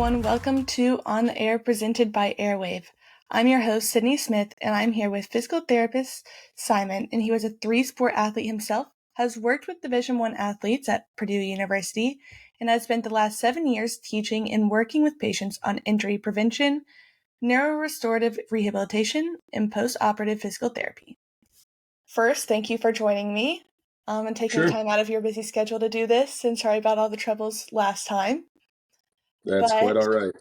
everyone. Welcome to On the Air presented by AIRWAAV. I'm your host, Sydney Smith, and I'm here with physical therapist Simon, and he was a three-sport athlete himself, has worked with Division I athletes at Purdue University, and has spent the last 7 years teaching and working with patients on injury prevention, neurorestorative rehabilitation, and post-operative physical therapy. First, thank you for joining me and taking the time out of your busy schedule to do this, and sorry about all the troubles last time. That's quite all right.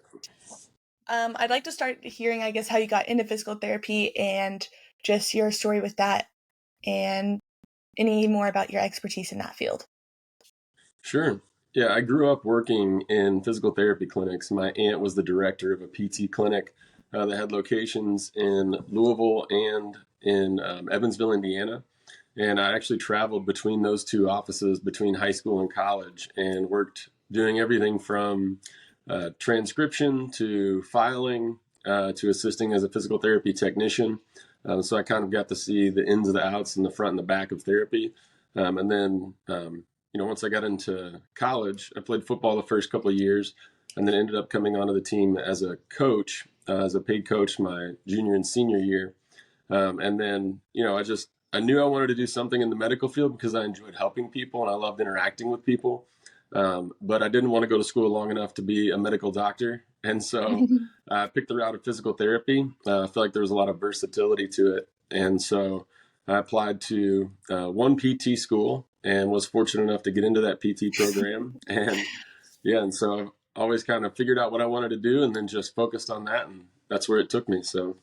I'd like to start hearing, I guess, how you got into physical therapy and just your story with that and any more about your expertise in that field. Sure. Yeah, I grew up working in physical therapy clinics. My aunt was the director of a PT clinic that had locations in Louisville and in Evansville, Indiana. And I actually traveled between those two offices between high school and college and worked doing everything from transcription to filing to assisting as a physical therapy technician. So I kind of got to see the ins and the outs and the front and the back of therapy. And then, once I got into college, I played football the first couple of years and then ended up coming onto the team as a coach, as a paid coach my junior and senior year. And then, I knew I wanted to do something in the medical field because I enjoyed helping people and I loved interacting with people. But I didn't want to go to school long enough to be a medical doctor. And so I picked the route of physical therapy. I felt like there was a lot of versatility to it. And so I applied to one PT school and was fortunate enough to get into that PT program. And so I've always kind of figured out what I wanted to do and then just focused on that. And that's where it took me. So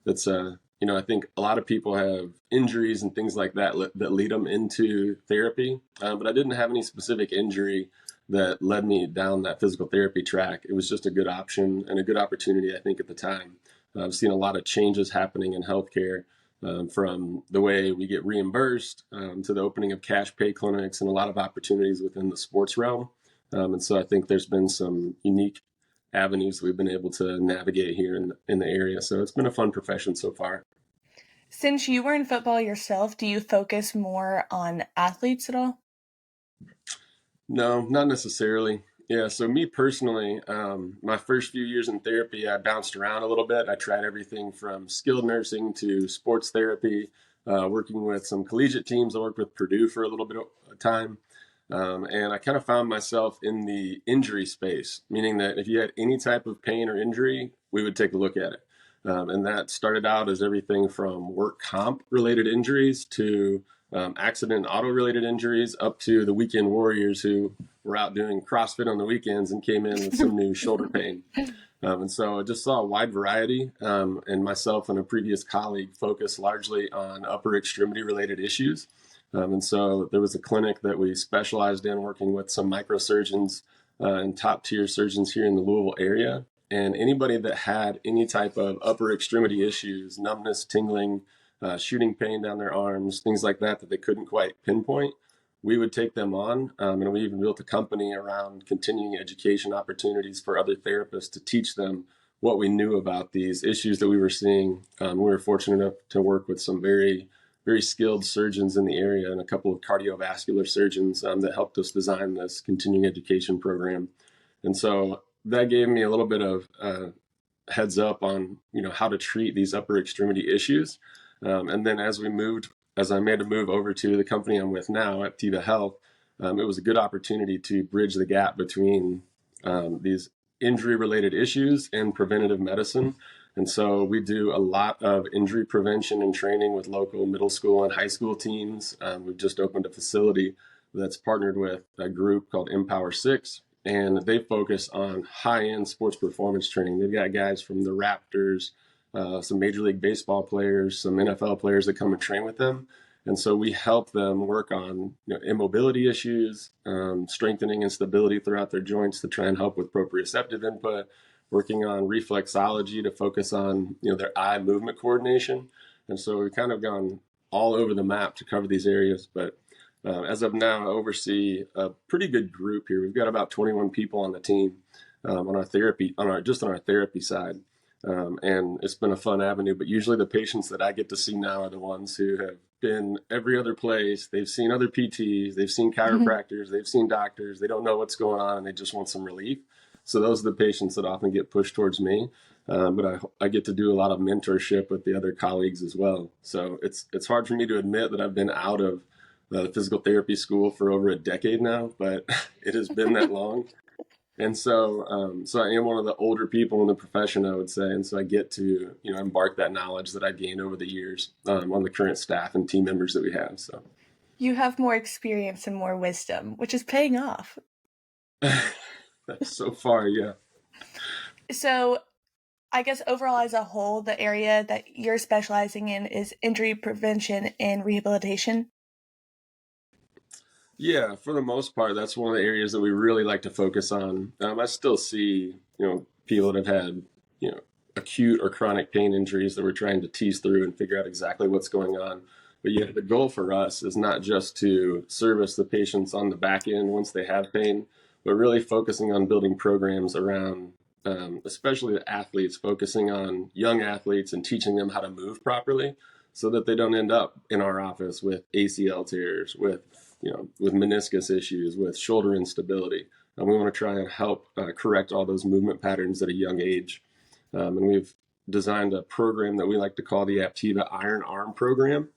that's, I think a lot of people have injuries and things like that that lead them into therapy. But I didn't have any specific injury that led me down that physical therapy track. It was just a good option and a good opportunity, I think, at the time. I've seen a lot of changes happening in healthcare from the way we get reimbursed to the opening of cash pay clinics and a lot of opportunities within the sports realm. And so I think there's been some unique avenues we've been able to navigate here in the area. So it's been a fun profession so far. Since you were in football yourself, do you focus more on athletes at all? No, not necessarily. Yeah, so me personally, my first few years in therapy, I bounced around a little bit. I tried everything from skilled nursing to sports therapy, working with some collegiate teams. I worked with Purdue for a little bit of time. And I kind of found myself in the injury space, meaning that if you had any type of pain or injury, we would take a look at it. And that started out as everything from work comp related injuries to accident and auto related injuries up to the weekend warriors who were out doing CrossFit on the weekends and came in with some new shoulder pain. And so I just saw a wide variety, and myself and a previous colleague focused largely on upper extremity related issues. And so there was a clinic that we specialized in working with some microsurgeons and top tier surgeons here in the Louisville area. And anybody that had any type of upper extremity issues, numbness, tingling, shooting pain down their arms, things like that they couldn't quite pinpoint, we would take them on. And we even built a company around continuing education opportunities for other therapists to teach them what we knew about these issues that we were seeing. We were fortunate enough to work with some very skilled surgeons in the area and a couple of cardiovascular surgeons that helped us design this continuing education program. And so that gave me a little bit of heads up on, how to treat these upper extremity issues. And then as I made a move over to the company I'm with now, Aptiva Health, it was a good opportunity to bridge the gap between these injury-related issues and preventative medicine. And so we do a lot of injury prevention and training with local middle school and high school teams. We've just opened a facility that's partnered with a group called Empower 6, and they focus on high-end sports performance training. They've got guys from the Raptors, some Major League Baseball players, some NFL players that come and train with them. And so we help them work on immobility issues, strengthening and stability throughout their joints to try and help with proprioceptive input, working on reflexology to focus on their eye movement coordination. And so we've kind of gone all over the map to cover these areas. But as of now, I oversee a pretty good group here. We've got about 21 people on the team on our therapy side. And it's been a fun avenue, but usually the patients that I get to see now are the ones who have been every other place. They've seen other PTs, they've seen chiropractors, they've seen doctors, they don't know what's going on and they just want some relief. So those are the patients that often get pushed towards me. But I get to do a lot of mentorship with the other colleagues as well. So it's hard for me to admit that I've been out of the physical therapy school for over a decade now, but it has been that long. And so I am one of the older people in the profession, I would say. And so I get to, embark that knowledge that I gained over the years on the current staff and team members that we have. So You have more experience and more wisdom, which is paying off. so far, yeah. So I guess overall as a whole, the area that you're specializing in is injury prevention and rehabilitation. Yeah, for the most part, that's one of the areas that we really like to focus on. I still see, people that have had, acute or chronic pain injuries that we're trying to tease through and figure out exactly what's going on. But yeah, the goal for us is not just to service the patients on the back end once they have pain, but really focusing on building programs around, especially the athletes, focusing on young athletes and teaching them how to move properly so that they don't end up in our office with ACL tears, with meniscus issues, with shoulder instability. And we want to try and help correct all those movement patterns at a young age. And we've designed a program that we like to call the Aptiva Iron Arm Program.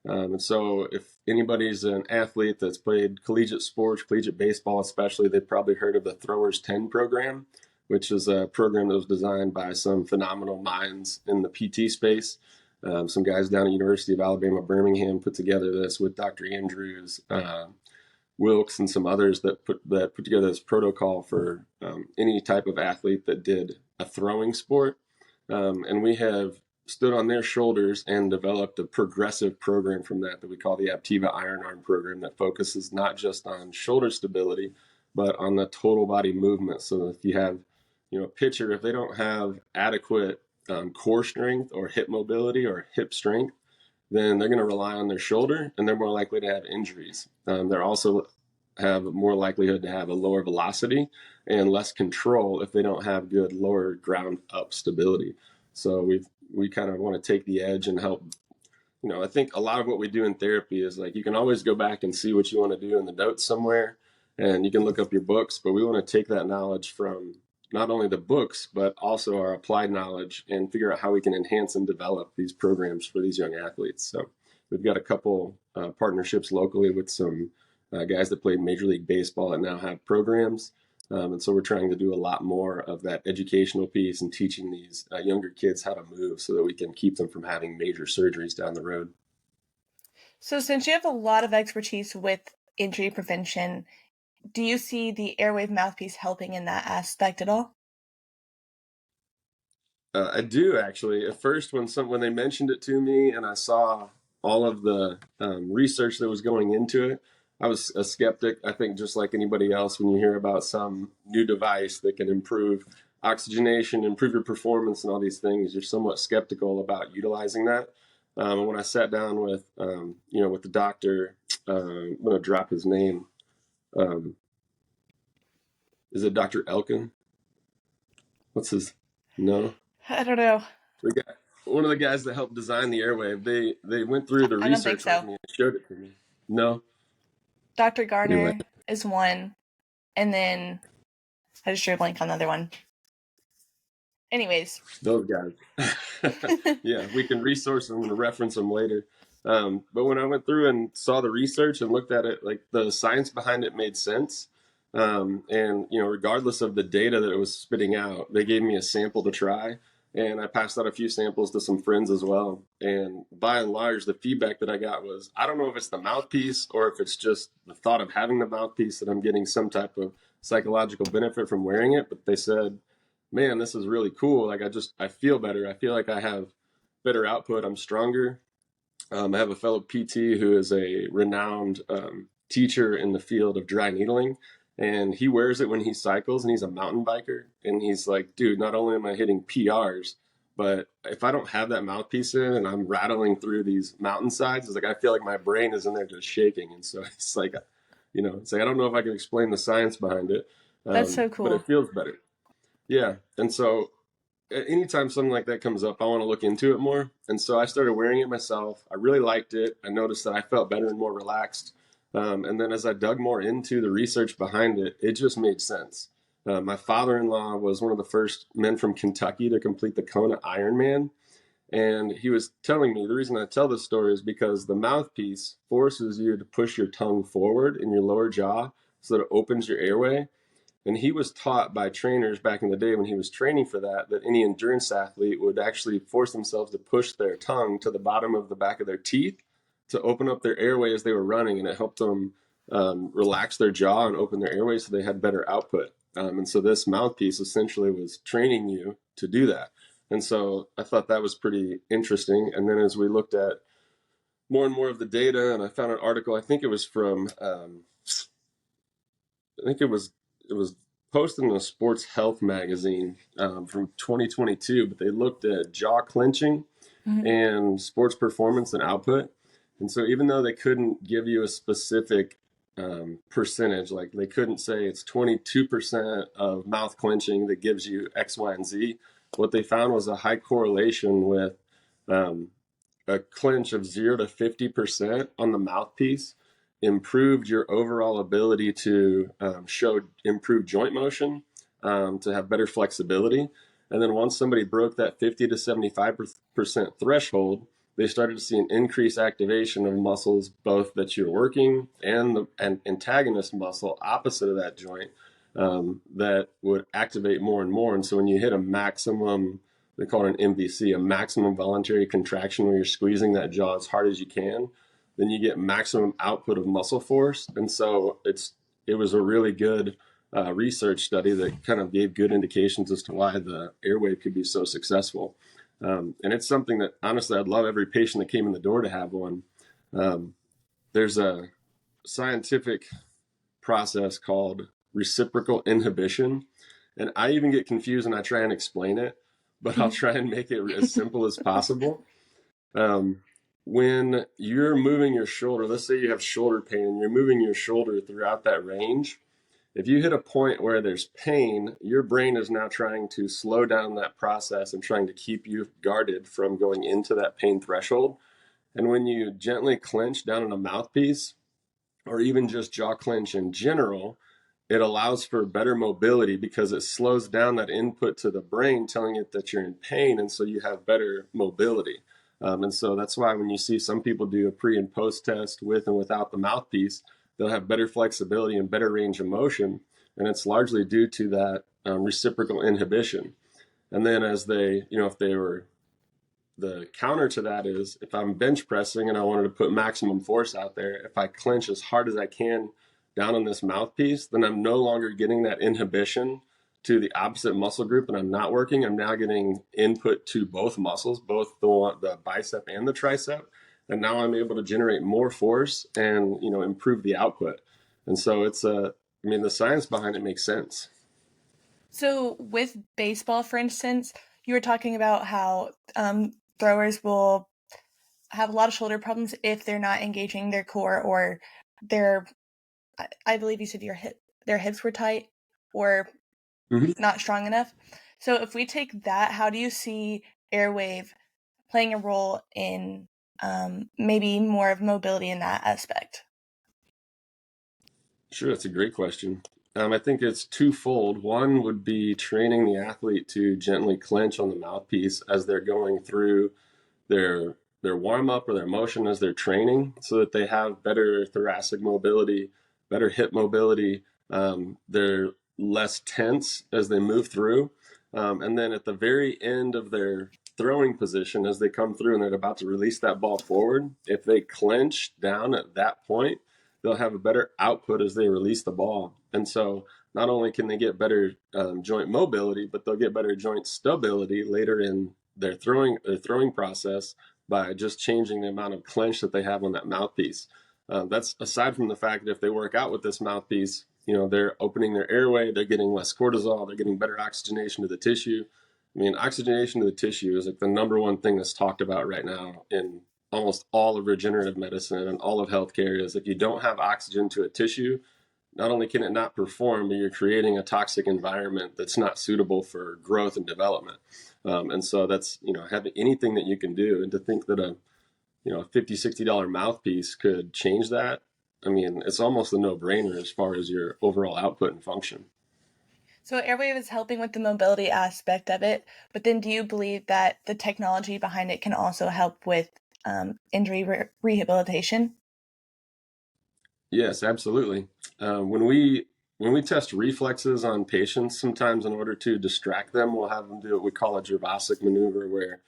And so if anybody's an athlete that's played collegiate sports, collegiate baseball especially, they've probably heard of the Throwers 10 program, which is a program that was designed by some phenomenal minds in the PT space. Some guys down at University of Alabama, Birmingham put together this with Dr. Andrews, Wilkes, and some others that put together this protocol for any type of athlete that did a throwing sport. And we have stood on their shoulders and developed a progressive program from that we call the Aptiva Iron Arm Program that focuses not just on shoulder stability, but on the total body movement. So if you have, a pitcher, if they don't have adequate core strength or hip mobility or hip strength, then they're going to rely on their shoulder and they're more likely to have injuries. They're also have more likelihood to have a lower velocity and less control if they don't have good lower ground up stability. So we kind of want to take the edge and help. I think a lot of what we do in therapy is like you can always go back and see what you want to do in the notes somewhere and you can look up your books, but we want to take that knowledge from not only the books, but also our applied knowledge and figure out how we can enhance and develop these programs for these young athletes. So we've got a couple partnerships locally with some guys that played Major League Baseball and now have programs. And so we're trying to do a lot more of that educational piece and teaching these younger kids how to move so that we can keep them from having major surgeries down the road. So since you have a lot of expertise with injury prevention, do you see the AIRWAAV mouthpiece helping in that aspect at all? I do actually. At first, when they mentioned it to me and I saw all of the research that was going into it, I was a skeptic. I think just like anybody else, when you hear about some new device that can improve oxygenation, improve your performance, and all these things, you're somewhat skeptical about utilizing that. And when I sat down with, with the doctor, I'm going to drop his name. Um, is it Dr. Elkin? What's his? No. I don't know. The guy, one of the guys that helped design the AIRWAAV, they went through the I don't think research so. with me and showed it to me. No. Dr. Anyway, Garner is one, and then I just drew a blank on the other one. Anyways. those guys. Yeah, we can resource them and reference them later. But when I went through and saw the research and looked at it, like the science behind it made sense. And regardless of the data that it was spitting out, they gave me a sample to try. And I passed out a few samples to some friends as well. And by and large, the feedback that I got was, I don't know if it's the mouthpiece or if it's just the thought of having the mouthpiece that I'm getting some type of psychological benefit from wearing it. But they said, man, this is really cool. Like I feel better. I feel like I have better output. I'm stronger. I have a fellow PT who is a renowned teacher in the field of dry needling, and he wears it when he cycles, and he's a mountain biker. And he's like, dude, not only am I hitting PRs, but if I don't have that mouthpiece in and I'm rattling through these mountainsides, it's like I feel like my brain is in there just shaking. And so it's like, it's like I don't know if I can explain the science behind it, That's so but cool. it feels better. Yeah. And so anytime something like that comes up, I want to look into it more. And so I started wearing it myself. I really liked it. I noticed that I felt better and more relaxed. And then as I dug more into the research behind it, it just made sense. My father-in-law was one of the first men from Kentucky to complete the Kona Ironman. And he was telling me, the reason I tell this story is because the mouthpiece forces you to push your tongue forward in your lower jaw so that it opens your airway. And he was taught by trainers back in the day when he was training for that, that any endurance athlete would actually force themselves to push their tongue to the bottom of the back of their teeth to open up their airway as they were running. And it helped them relax their jaw and open their airway so they had better output. And so this mouthpiece essentially was training you to do that. And so I thought that was pretty interesting. And then as we looked at more and more of the data, and I found an article, I think it was from, I think it was posted in a sports health magazine from 2022, but they looked at jaw clenching and sports performance and output. And so even though they couldn't give you a specific percentage, like they couldn't say it's 22% of mouth clenching that gives you X, Y, and Z, what they found was a high correlation with a clench of 0 to 50% on the mouthpiece improved your overall ability to show improved joint motion, to have better flexibility. And then once somebody broke that 50 to 75% threshold, they started to see an increased activation of muscles, both that you're working and the antagonist muscle opposite of that joint, that would activate more and more. And so when you hit a maximum, they call it an MVC, a maximum voluntary contraction, where you're squeezing that jaw as hard as you can, then you get maximum output of muscle force. And so it was a really good research study that kind of gave good indications as to why the AIRWAAV could be so successful. And it's something that honestly I'd love every patient that came in the door to have one. There's a scientific process called reciprocal inhibition, and I even get confused and I try and explain it, but I'll try and make it as simple as possible. When you're moving your shoulder, let's say you have shoulder pain and you're moving your shoulder throughout that range, if you hit a point where there's pain, your brain is now trying to slow down that process and trying to keep you guarded from going into that pain threshold. And when you gently clench down in a mouthpiece, or even just jaw clench in general, it allows for better mobility because it slows down that input to the brain telling it that you're in pain, and so you have better mobility. And so that's why when you see some people do a pre and post test with and without the mouthpiece, they'll have better flexibility and better range of motion, and it's largely due to that reciprocal inhibition. And then as they, if they were, the counter to that is if I'm bench pressing and I wanted to put maximum force out there, if I clench as hard as I can down on this mouthpiece, then I'm no longer getting that inhibition to the opposite muscle group and I'm not working. I'm now getting input to both muscles, both the bicep and the tricep. And now I'm able to generate more force and, improve the output. And so the science behind it makes sense. So with baseball, for instance, you were talking about how throwers will have a lot of shoulder problems if they're not engaging their core, or I believe you said their hips were tight or not strong enough. So if we take that, how do you see AIRWAAV playing a role in maybe more of mobility in that aspect? Sure, that's a great question. I think it's twofold. One would be training the athlete to gently clench on the mouthpiece as they're going through their warm up or their motion as they're training, so that they have better thoracic mobility, better hip mobility. They're less tense as they move through. And then at the very end of their throwing position, as they come through and they're about to release that ball forward, if they clench down at that point, they'll have a better output as they release the ball. And so not only can they get better joint mobility, but they'll get better joint stability later in their throwing process by just changing the amount of clench that they have on that mouthpiece. That's aside from the fact that if they work out with this mouthpiece, they're opening their airway, they're getting less cortisol, they're getting better oxygenation to the tissue. Oxygenation to the tissue is like the number one thing that's talked about right now in almost all of regenerative medicine and all of healthcare. Is if you don't have oxygen to a tissue, not only can it not perform, but you're creating a toxic environment that's not suitable for growth and development. And so that's, having anything that you can do. And to think that a $50, $60 mouthpiece could change that, it's almost a no-brainer as far as your overall output and function. So AirWave is helping with the mobility aspect of it, but then do you believe that the technology behind it can also help with injury rehabilitation? Yes, absolutely. When we test reflexes on patients, sometimes in order to distract them, we'll have them do what we call a Jurvasic maneuver, where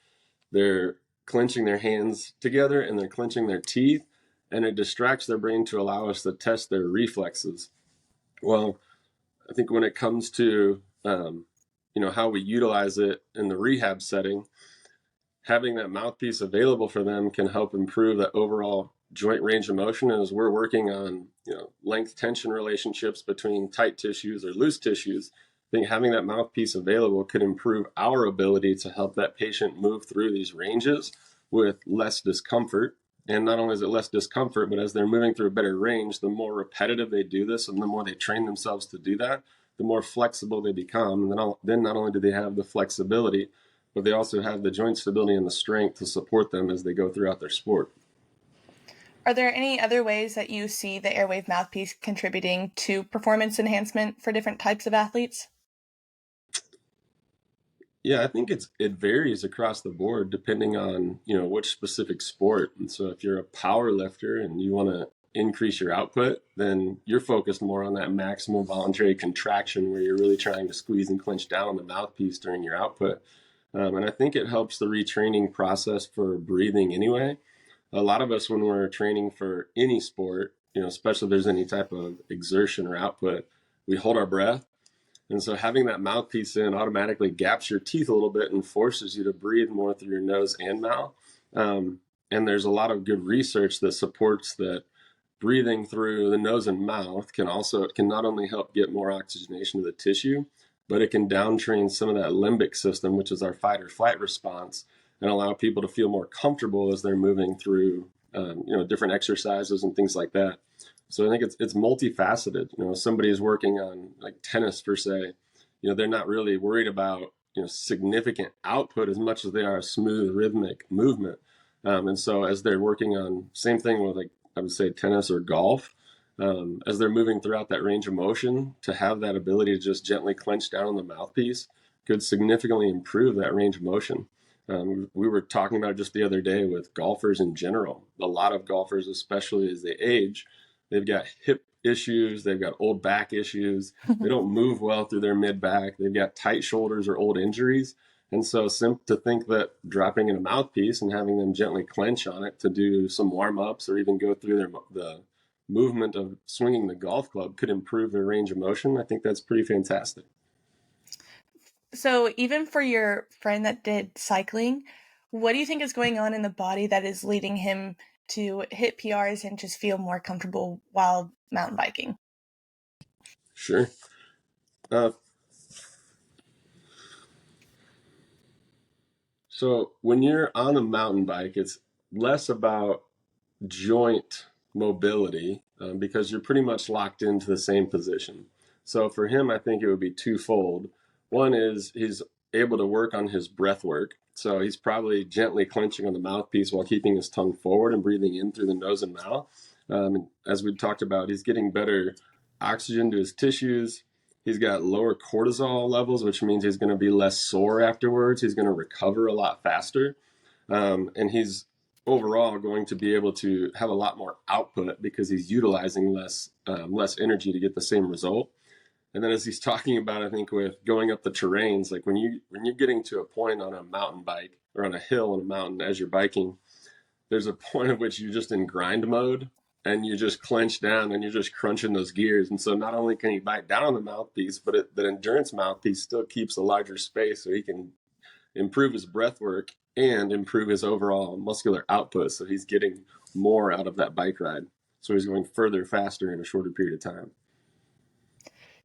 they're clenching their hands together and they're clenching their teeth, and it distracts their brain to allow us to test their reflexes. Well, I think when it comes to how we utilize it in the rehab setting, having that mouthpiece available for them can help improve that overall joint range of motion. As we're working on length tension relationships between tight tissues or loose tissues, I think having that mouthpiece available could improve our ability to help that patient move through these ranges with less discomfort. And not only is it less discomfort, but as they're moving through a better range, the more repetitive they do this and the more they train themselves to do that, the more flexible they become. And then not only do they have the flexibility, but they also have the joint stability and the strength to support them as they go throughout their sport. Are there any other ways that you see the AirWave mouthpiece contributing to performance enhancement for different types of athletes? Yeah, I think it varies across the board depending on which specific sport. And so if you're a power lifter and you want to increase your output, then you're focused more on that maximum voluntary contraction where you're really trying to squeeze and clench down on the mouthpiece during your output. And I think it helps the retraining process for breathing anyway. A lot of us, when we're training for any sport, especially if there's any type of exertion or output, we hold our breath. And so having that mouthpiece in automatically gaps your teeth a little bit and forces you to breathe more through your nose and mouth. And there's a lot of good research that supports that breathing through the nose and mouth can not only help get more oxygenation to the tissue, but it can downtrain some of that limbic system, which is our fight or flight response, and allow people to feel more comfortable as they're moving through different exercises and things like that. So I think it's multifaceted. Somebody is working on like tennis per se, they're not really worried about significant output as much as they are a smooth rhythmic movement. And so as they're working on, same thing with, like, I would say tennis or golf, as they're moving throughout that range of motion, to have that ability to just gently clench down on the mouthpiece could significantly improve that range of motion. We were talking about it just the other day with golfers in general. A lot of golfers, especially as they age, they've got hip issues, they've got old back issues, they don't move well through their mid back, they've got tight shoulders or old injuries. And so to think that dropping in a mouthpiece and having them gently clench on it to do some warm-ups or even go through the movement of swinging the golf club could improve their range of motion, I think that's pretty fantastic. So even for your friend that did cycling, what do you think is going on in the body that is leading him to hit PRs and just feel more comfortable while mountain biking? Sure. So when you're on a mountain bike, it's less about joint mobility because you're pretty much locked into the same position. So for him, I think it would be twofold. One is he's able to work on his breath work. So he's probably gently clenching on the mouthpiece while keeping his tongue forward and breathing in through the nose and mouth. As we talked about, he's getting better oxygen to his tissues. He's got lower cortisol levels, which means he's going to be less sore afterwards. He's going to recover a lot faster. And he's overall going to be able to have a lot more output because he's utilizing less energy to get the same result. And then as he's talking about, I think with going up the terrains, like when you're getting to a point on a mountain bike or on a hill on a mountain as you're biking, there's a point at which you're just in grind mode and you just clench down and you're just crunching those gears. And so not only can he bite down on the mouthpiece, but the endurance mouthpiece still keeps a larger space so he can improve his breath work and improve his overall muscular output. So he's getting more out of that bike ride. So he's going further, faster in a shorter period of time.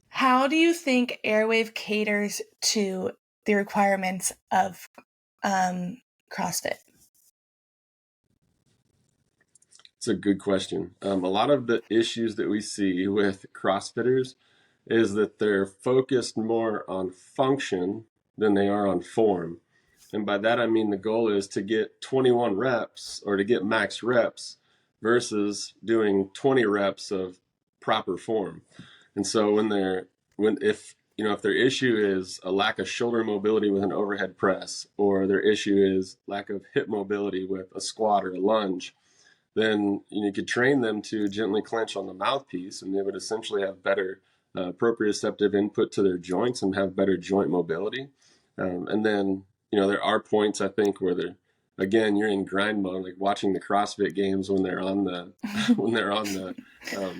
How do you think AirWave caters to the requirements of CrossFit? It's a good question. A lot of the issues that we see with CrossFitters is that they're focused more on function than they are on form. And by that, I mean the goal is to get 21 reps or to get max reps versus doing 20 reps of proper form. And so if if their issue is a lack of shoulder mobility with an overhead press, or their issue is lack of hip mobility with a squat or a lunge, then you could train them to gently clench on the mouthpiece, and they would essentially have better proprioceptive input to their joints and have better joint mobility. And then, there are points I think where again, you're in grind mode, like watching the CrossFit games when they're on the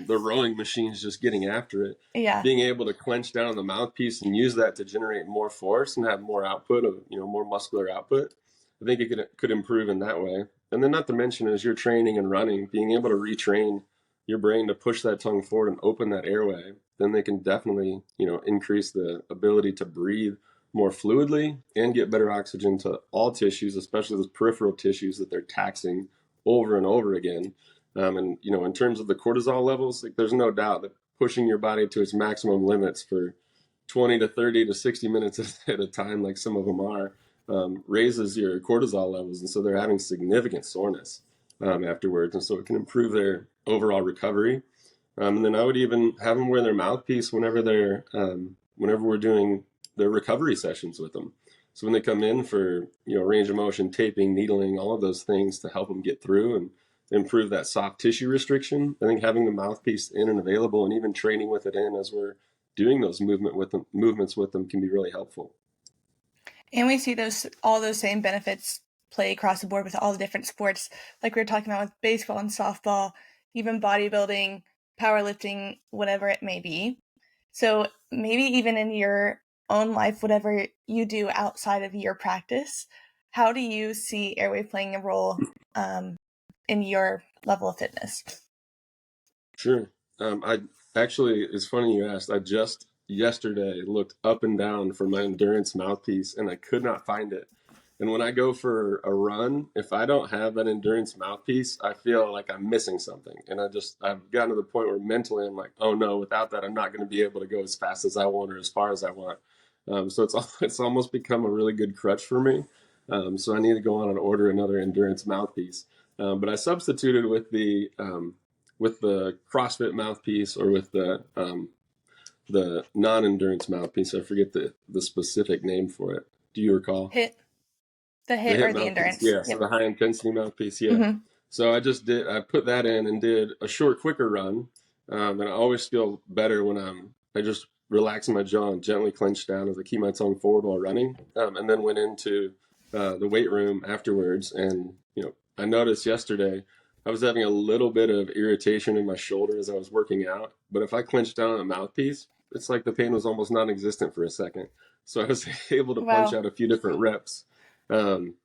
the rowing machines, just getting after it. Yeah. Being able to clench down on the mouthpiece and use that to generate more force and have more output of more muscular output. I think it could improve in that way. And then, not to mention, as you're training and running, being able to retrain your brain to push that tongue forward and open that airway, then they can definitely increase the ability to breathe more fluidly and get better oxygen to all tissues, especially those peripheral tissues that they're taxing over and over again. And in terms of the cortisol levels, like, there's no doubt that pushing your body to its maximum limits for 20 to 30 to 60 minutes at a time, like some of them are, raises your cortisol levels, and so they're having significant soreness afterwards, and so it can improve their overall recovery. And then I would even have them wear their mouthpiece whenever we're doing their recovery sessions with them. So when they come in for range of motion, taping, needling, all of those things to help them get through and improve that soft tissue restriction, I think having the mouthpiece in and available, and even training with it in as we're doing those movements with them, can be really helpful. And we see all those same benefits play across the board with all the different sports, like we were talking about with baseball and softball, even bodybuilding, powerlifting, whatever it may be. So maybe even in your own life, whatever you do outside of your practice, how do you see AIRWAAV playing a role in your level of fitness? Sure. It's funny you asked. I just yesterday looked up and down for my endurance mouthpiece, and I could not find it. And when I go for a run, if I don't have that endurance mouthpiece, I feel like I'm missing something. And I've gotten to the point where mentally I'm like, oh no, without that, I'm not going to be able to go as fast as I want or as far as I want. So it's almost become a really good crutch for me. So I need to go on and order another endurance mouthpiece. But I substituted with the CrossFit mouthpiece, or with the non-endurance mouthpiece. I forget the specific name for it. Do you recall? The The hit hip or the mouthpiece, endurance. yeah. So Yep. the high intensity mouthpiece, yeah. Mm-hmm. So I put that in and did a short, quicker run. And I always feel better when I just relax my jaw and gently clench down as I keep my tongue forward while running. And then went into the weight room afterwards, and I noticed yesterday I was having a little bit of irritation in my shoulder as I was working out. But if I clenched down on a mouthpiece, it's like the pain was almost non-existent for a second. So I was able to punch Wow. out a few different reps um,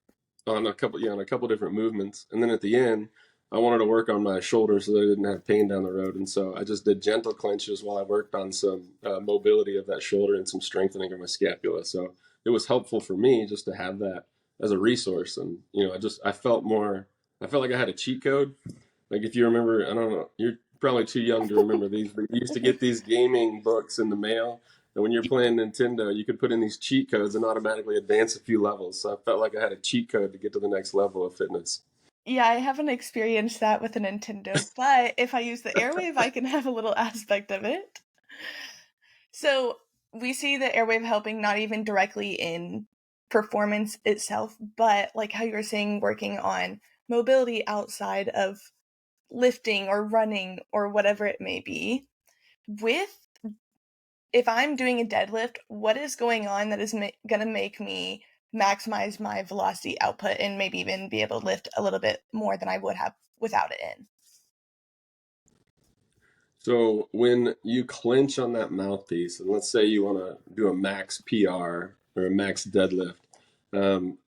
on a couple different movements. And then at the end, I wanted to work on my shoulder so that I didn't have pain down the road. And so I just did gentle clenches while I worked on some mobility of that shoulder and some strengthening of my scapula. So it was helpful for me just to have that as a resource. And I felt like I had a cheat code. Like, if you remember, I don't know, you're probably too young to remember these, but you used to get these gaming books in the mail. And when you're playing Nintendo, you could put in these cheat codes and automatically advance a few levels. So I felt like I had a cheat code to get to the next level of fitness. Yeah, I haven't experienced that with a Nintendo, but if I use the AIRWAAV, I can have a little aspect of it. So we see the AIRWAAV helping not even directly in performance itself, but like how you were saying, working on mobility outside of lifting or running or whatever it may be. If I'm doing a deadlift, what is going on that is going to make me maximize my velocity output and maybe even be able to lift a little bit more than I would have without it in? So when you clench on that mouthpiece, and let's say you want to do a max PR or a max deadlift,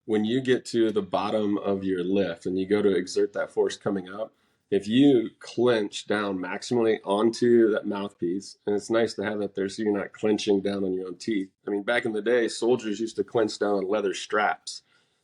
when you get to the bottom of your lift and you go to exert that force coming up, if you clench down maximally onto that mouthpiece, and it's nice to have that there so you're not clenching down on your own teeth. I mean, back in the day, soldiers used to clench down on leather straps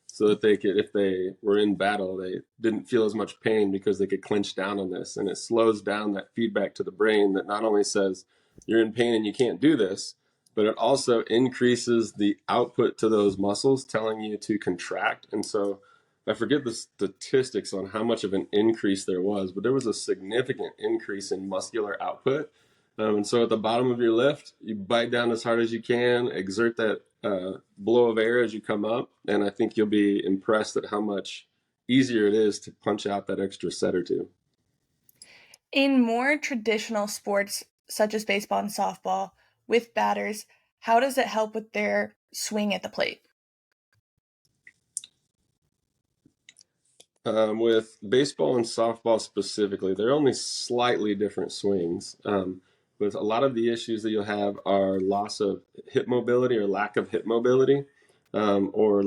so that they could, if they were in battle, they didn't feel as much pain because they could clench down on this. And it slows down that feedback to the brain that not only says you're in pain and you can't do this, but it also increases the output to those muscles, telling you to contract. And so I forget the statistics on how much of an increase there was, but there was a significant increase in muscular output And so at the bottom of your lift, you bite down as hard as you can, exert that blow of air as you come up, and I think you'll be impressed at how much easier it is to punch out that extra set or two. In more traditional sports, such as baseball and softball, with batters, how does it help with their swing at the plate? With baseball and softball specifically, they're only slightly different swings. With a lot of the issues that you'll have are loss of hip mobility or lack of hip mobility, or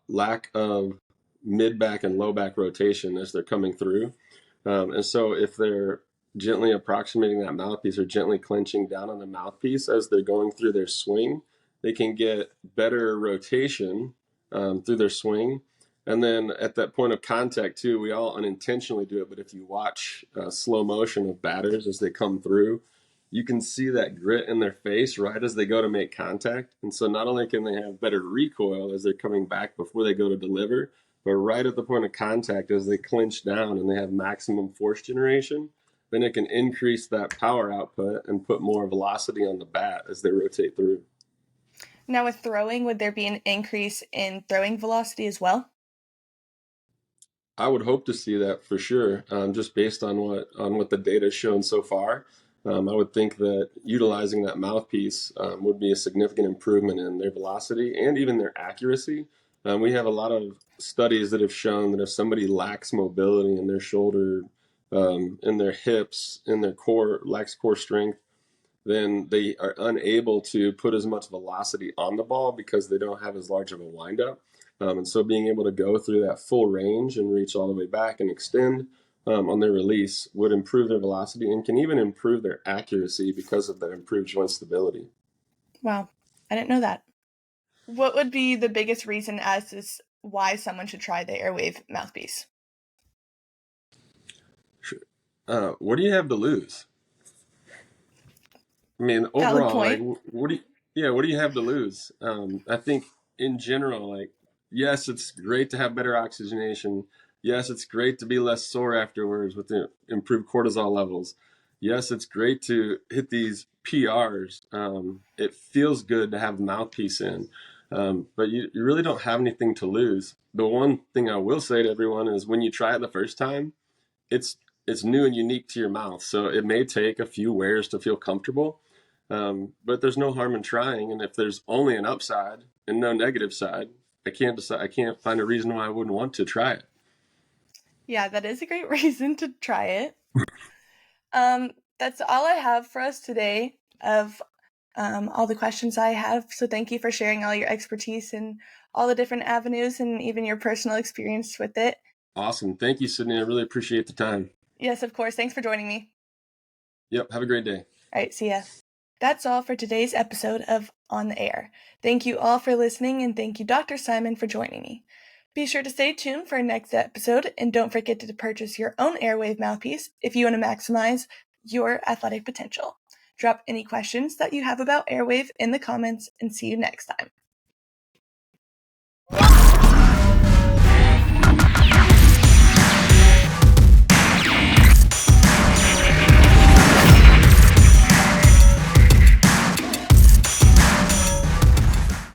lack of mid back and low back rotation as they're coming through. And so if they're gently approximating that mouthpiece or gently clenching down on the mouthpiece as they're going through their swing, they can get better rotation through their swing. And then at that point of contact, too, we all unintentionally do it. But if you watch slow motion of batters as they come through, you can see that grit in their face right as they go to make contact. And so not only can they have better recoil as they're coming back before they go to deliver, but right at the point of contact as they clinch down and they have maximum force generation, then it can increase that power output and put more velocity on the bat as they rotate through. Now, with throwing, would there be an increase in throwing velocity as well? I would hope to see that for sure, just based on what the data has shown so far. I would think that utilizing that mouthpiece would be a significant improvement in their velocity and even their accuracy. We have a lot of studies that have shown that if somebody lacks mobility in their shoulder, in their hips, in their core, lacks core strength, then they are unable to put as much velocity on the ball because they don't have as large of a windup. And so being able to go through that full range and reach all the way back and extend on their release would improve their velocity and can even improve their accuracy because of that improved joint stability. Wow, I didn't know that. What would be the biggest reason as to why someone should try the AIRWAAV mouthpiece? What do you have to lose? I mean, Valid overall, like, point. what do you have to lose? I think in general, like, yes, it's great to have better oxygenation. Yes, it's great to be less sore afterwards with the improved cortisol levels. Yes, it's great to hit these PRs. It feels good to have the mouthpiece in, but you really don't have anything to lose. The one thing I will say to everyone is when you try it the first time, it's it's new and unique to your mouth, so it may take a few wears to feel comfortable. But there's no harm in trying, and if there's only an upside and no negative side, I can't decide. I can't find a reason why I wouldn't want to try it. Yeah, that is a great reason to try it. That's all I have for us today of all the questions I have. So thank you for sharing all your expertise and all the different avenues and even your personal experience with it. Awesome, thank you, Sydney. I really appreciate the time. Yes, of course. Thanks for joining me. Yep, have a great day. All right, see ya. That's all for today's episode of On the Air. Thank you all for listening, and thank you, Dr. Simon, for joining me. Be sure to stay tuned for our next episode, and don't forget to purchase your own AIRWAAV mouthpiece if you want to maximize your athletic potential. Drop any questions that you have about AIRWAAV in the comments, and see you next time.